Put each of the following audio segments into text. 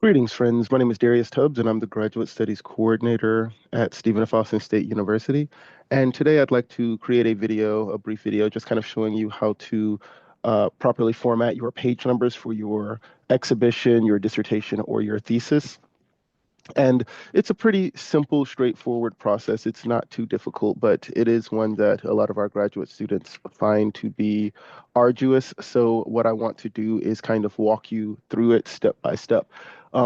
Greetings, friends. My name is Darius Tubbs, and I'm the Graduate Studies Coordinator at Stephen F. Austin State University. And today I'd like to create a brief video, just kind of showing you how to properly format your page numbers for your exhibition, your dissertation, or your thesis. And it's a pretty simple, straightforward process. It's not too difficult, but it is one that a lot of our graduate students find to be arduous. So what I want to do is kind of walk you through it step by step.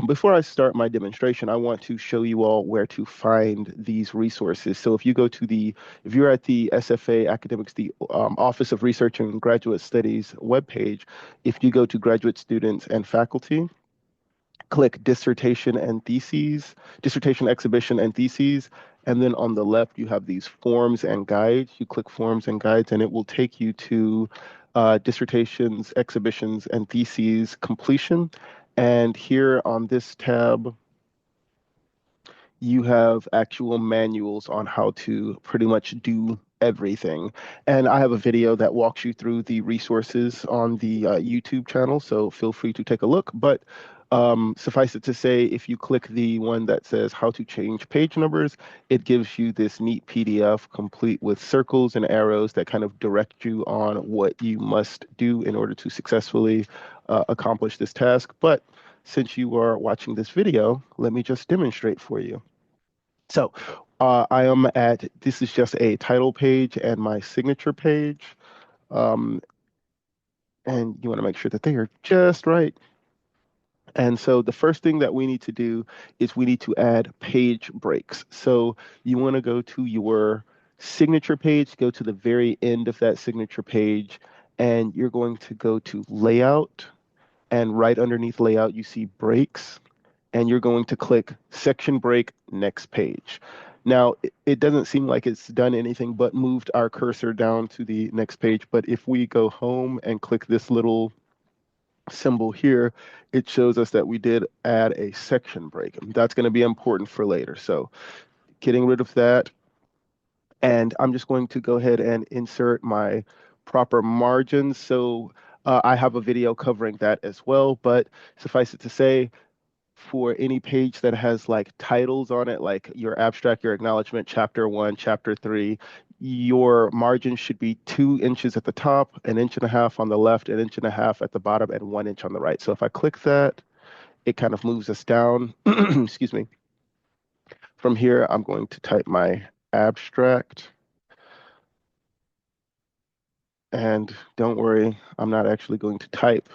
Before I start my demonstration, I want to show you all where to find these resources. So if you're at the SFA Academics, the Office of Research and Graduate Studies webpage, if you go to graduate students and faculty, click dissertation exhibition and theses. And then on the left, you have these forms and guides. You click forms and guides, and it will take you to dissertations, exhibitions, and theses completion. And here on this tab, you have actual manuals on how to pretty much do everything. And I have a video that walks you through the resources on the YouTube channel, so feel free to take a look. But suffice it to say, if you click the one that says how to change page numbers, it gives you this neat PDF complete with circles and arrows that kind of direct you on what you must do in order to successfully accomplish this task. But since you are watching this video, let me just demonstrate for you. So this is just a title page and my signature page. Um, and you want to make sure that they are just right. And so the first thing that we need to do is we need to add page breaks. So you want to go to your signature page, go to the very end of that signature page, and you're going to go to layout. And right underneath layout, you see breaks. And you're going to click section break next page. Now, it doesn't seem like it's done anything but moved our cursor down to the next page. But if we go home and click this little symbol here, it shows us that we did add a section break. That's going to be important for later. So getting rid of that. And I'm just going to go ahead and insert my proper margins. So I have a video covering that as well, but suffice it to say, for any page that has like titles on it, like your abstract, your acknowledgement, chapter 1, chapter 3, your margin should be 2 inches at the top, 1.5 inches on the left, 1.5 inches at the bottom, and 1 inch on the right. So if I click that, it kind of moves us down. Excuse me. From here, I'm going to type my abstract. And don't worry, I'm not actually going to type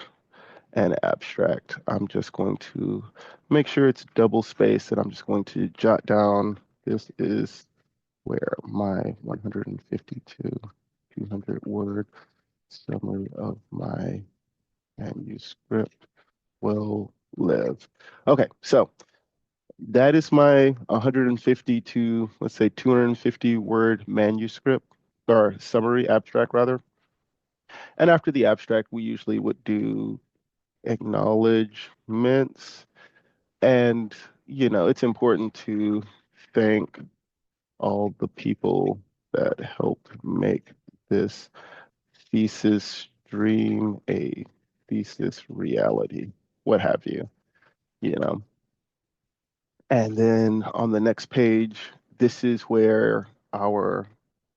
an abstract. I'm just going to make sure it's double spaced, and I'm just going to jot down, this is where my 152 200 word summary of my manuscript will live. Okay, so that is my 150 to, let's say, 250 word manuscript, or summary abstract rather. And after the abstract, we usually would do acknowledgements. And, it's important to thank all the people that helped make this thesis dream a thesis reality, what have you, you know. And then on the next page, this is where our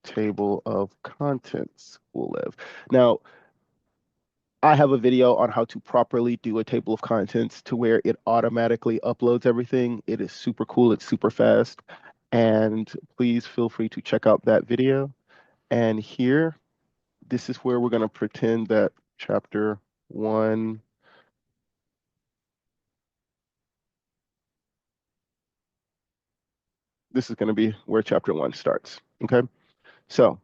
table of contents will live. Now, I have a video on how to properly do a table of contents to where it automatically uploads everything. It is super cool. It's super fast. And please feel free to check out that video. And here, this is where we're going to pretend that chapter 1. This is going to be where chapter 1 starts. Okay. So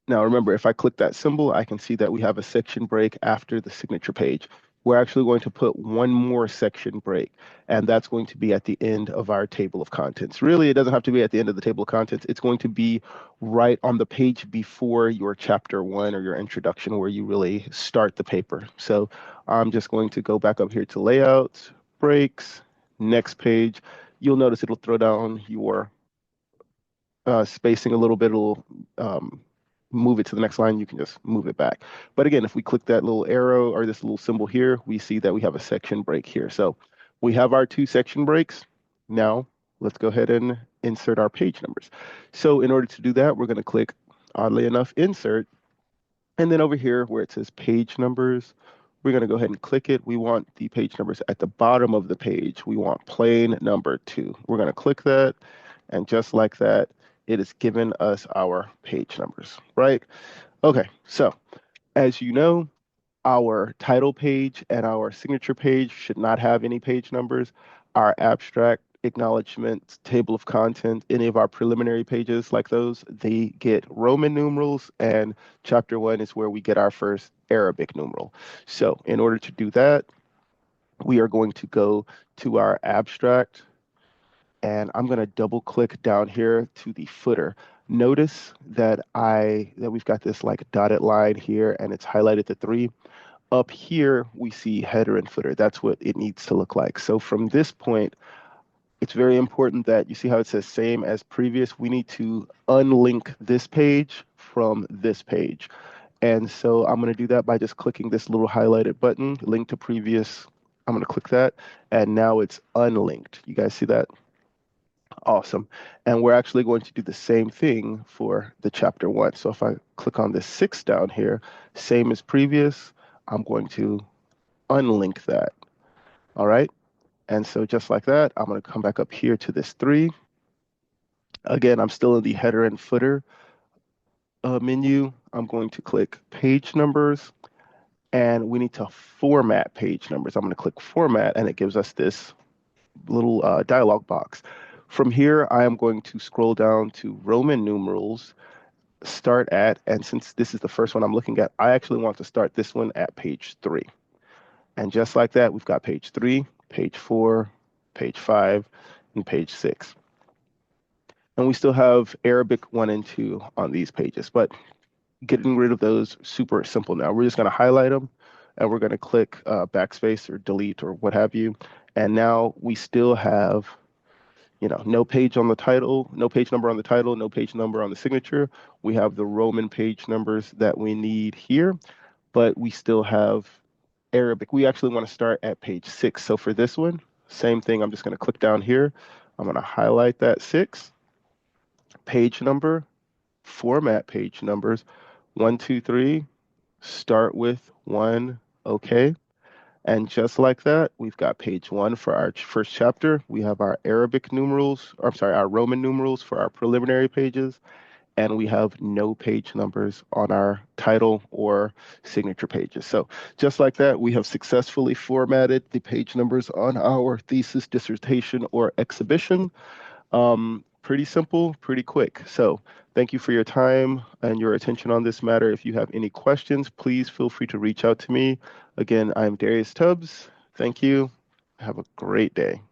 now remember, if I click that symbol, I can see that we have a section break after the signature page. We're actually going to put one more section break, and that's going to be at the end of our table of contents. Really, it doesn't have to be at the end of the table of contents. It's going to be right on the page before your chapter 1 or your introduction, where you really start the paper. So I'm just going to go back up here to layouts, breaks, next page. You'll notice it'll throw down your spacing a little bit. It'll move it to the next line, you can just move it back. But again, if we click that little arrow or this little symbol here, we see that we have a section break here. So we have our 2 section breaks. Now let's go ahead and insert our page numbers. So in order to do that, we're going to click, oddly enough, insert. And then over here where it says page numbers, we're going to go ahead and click it. We want the page numbers at the bottom of the page. We want plain number 2. We're going to click that. And just like that, it has given us our page numbers, right? Okay, so as you know, our title page and our signature page should not have any page numbers. Our abstract, acknowledgments, table of content, any of our preliminary pages like those, they get Roman numerals, and chapter 1 is where we get our first Arabic numeral. So in order to do that, we are going to go to our abstract, and I'm going to double click down here to the footer. Notice that we've got this like dotted line here, and it's highlighted the 3. Up here, we see header and footer. That's what it needs to look like. So from this point, it's very important that you see how it says same as previous. We need to unlink this page from this page. And so I'm going to do that by just clicking this little highlighted button, link to previous. I'm going to click that, and now it's unlinked. You guys see that? Awesome. And we're actually going to do the same thing for the chapter 1. So if I click on this 6 down here, same as previous, I'm going to unlink that. All right. And so just like that, I'm going to come back up here to this 3. Again, I'm still in the header and footer menu. I'm going to click page numbers, and we need to format page numbers. I'm going to click format, and it gives us this little dialog box. From here, I am going to scroll down to Roman numerals, start at, and since this is the first one I'm looking at, I actually want to start this one at page 3. And just like that, we've got page 3, page 4, page 5, and page 6. And we still have Arabic 1 and 2 on these pages, but getting rid of those, super simple now. We're just going to highlight them, and we're going to click backspace or delete or what have you. And now we still have, no page on the title, no page number on the title, no page number on the signature. We have the Roman page numbers that we need here, but we still have Arabic. We actually want to start at page 6. So for this one, same thing. I'm just going to click down here. I'm going to highlight that 6, page number, format page numbers, 1, 2, 3, start with 1, okay. And just like that, we've got page 1 for our first chapter. We have our Arabic numerals, or I'm sorry, our Roman numerals for our preliminary pages, and we have no page numbers on our title or signature pages. So just like that, we have successfully formatted the page numbers on our thesis, dissertation, or exhibition. Pretty simple, pretty quick. So thank you for your time and your attention on this matter. If you have any questions, please feel free to reach out to me. Again, I'm Darius Tubbs. Thank you. Have a great day.